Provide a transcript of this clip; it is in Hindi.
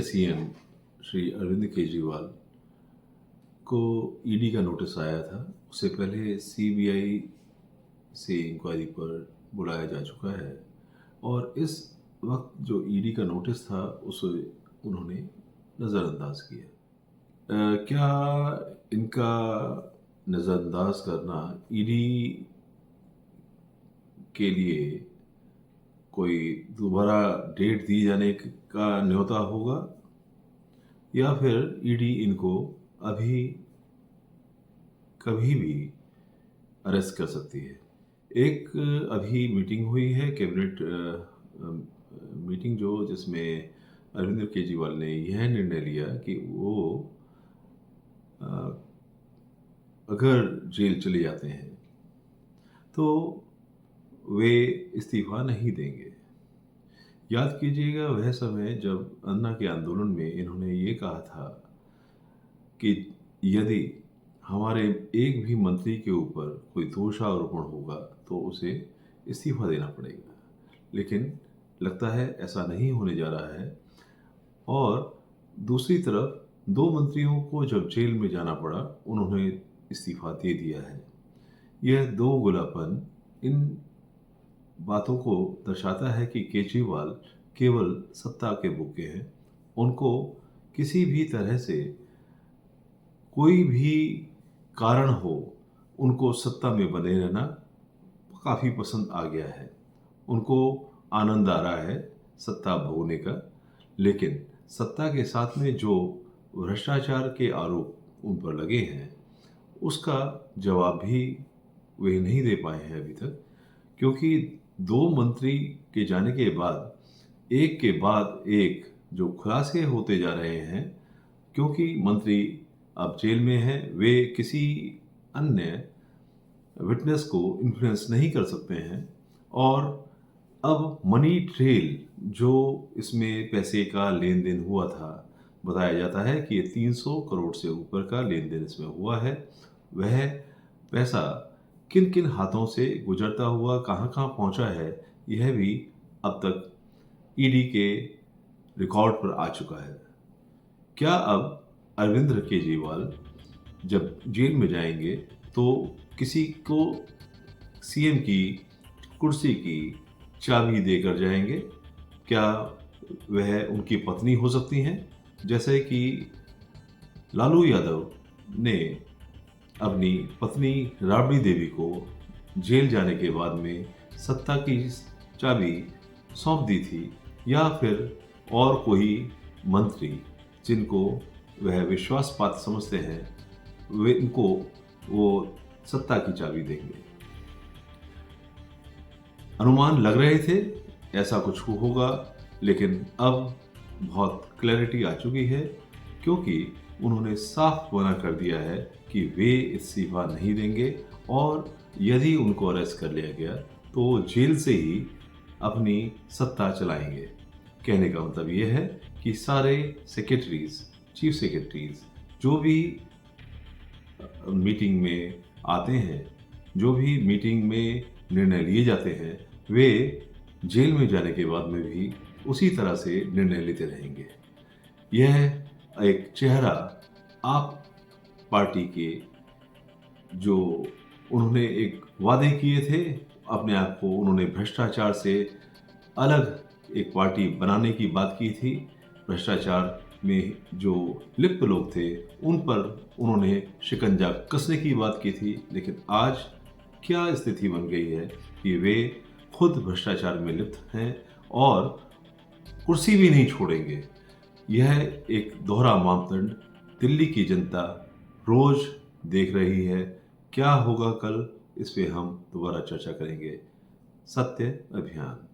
सीएम श्री अरविंद केजरीवाल को ईडी का नोटिस आया था। उससे पहले सीबीआई से इंक्वायरी पर बुलाया जा चुका है और इस वक्त जो ईडी का नोटिस था उसे उन्होंने नज़रअंदाज किया। क्या इनका नज़रअंदाज करना ईडी के लिए कोई दोबारा डेट दी जाने का न्योता होगा या फिर ईडी इनको अभी कभी भी अरेस्ट कर सकती है? एक अभी मीटिंग हुई है, कैबिनेट मीटिंग, जिसमें अरविंद केजरीवाल ने यह निर्णय लिया कि वो अगर जेल चले जाते हैं तो वे इस्तीफा नहीं देंगे। याद कीजिएगा वह समय जब अन्ना के आंदोलन में इन्होंने ये कहा था कि यदि हमारे एक भी मंत्री के ऊपर कोई दोषारोपण होगा तो उसे इस्तीफा देना पड़ेगा, लेकिन लगता है ऐसा नहीं होने जा रहा है। और दूसरी तरफ दो मंत्रियों को जब जेल में जाना पड़ा उन्होंने इस्तीफा दे दिया है। यह दोगलापन इन बातों को दर्शाता है कि केजरीवाल केवल सत्ता के भूखे हैं। उनको किसी भी तरह से कोई भी कारण हो, उनको सत्ता में बने रहना काफ़ी पसंद आ गया है। उनको आनंद आ रहा है सत्ता भोगने का, लेकिन सत्ता के साथ में जो भ्रष्टाचार के आरोप उन पर लगे हैं उसका जवाब भी वे नहीं दे पाए हैं अभी तक, क्योंकि दो मंत्री के जाने के बाद एक जो खुलासे होते जा रहे हैं, क्योंकि मंत्री अब जेल में हैं, वे किसी अन्य विटनेस को इन्फ्लुएंस नहीं कर सकते हैं। और अब मनी ट्रेल, जो इसमें पैसे का लेन देन हुआ था, बताया जाता है कि ये 300 करोड़ से ऊपर का लेन देन इसमें हुआ है। वह पैसा किन किन हाथों से गुजरता हुआ कहाँ कहाँ पहुँचा है, यह भी अब तक ईडी के रिकॉर्ड पर आ चुका है। क्या अब अरविंद केजरीवाल जब जेल में जाएंगे तो किसी को सीएम की कुर्सी की चाबी देकर जाएंगे? क्या वह उनकी पत्नी हो सकती हैं, जैसे कि लालू यादव ने अपनी पत्नी राबड़ी देवी को जेल जाने के बाद में सत्ता की चाबी सौंप दी थी, या फिर और कोई मंत्री जिनको वह विश्वास पात्र समझते हैं वे इनको वो सत्ता की चाबी देंगे? अनुमान लग रहे थे ऐसा कुछ होगा, लेकिन अब बहुत क्लैरिटी आ चुकी है, क्योंकि उन्होंने साफ मना कर दिया है कि वे इस्तीफा नहीं देंगे और यदि उनको अरेस्ट कर लिया गया तो वो जेल से ही अपनी सत्ता चलाएंगे। कहने का मतलब ये है कि सारे सेक्रेटरीज, चीफ सेक्रेटरीज जो भी मीटिंग में आते हैं, जो भी मीटिंग में निर्णय लिए जाते हैं, वे जेल में जाने के बाद में भी उसी तरह से निर्णय लेते रहेंगे। यह एक चेहरा आप पार्टी के, जो उन्होंने एक वादे किए थे, अपने आप को उन्होंने भ्रष्टाचार से अलग एक पार्टी बनाने की बात की थी, भ्रष्टाचार में जो लिप्त लोग थे उन पर उन्होंने शिकंजा कसने की बात की थी, लेकिन आज क्या स्थिति बन गई है कि वे खुद भ्रष्टाचार में लिप्त हैं और कुर्सी भी नहीं छोड़ेंगे। यह एक दोहरा मापदंड दिल्ली की जनता रोज देख रही है। क्या होगा कल, इस पे हम दोबारा चर्चा करेंगे। सत्य अभियान।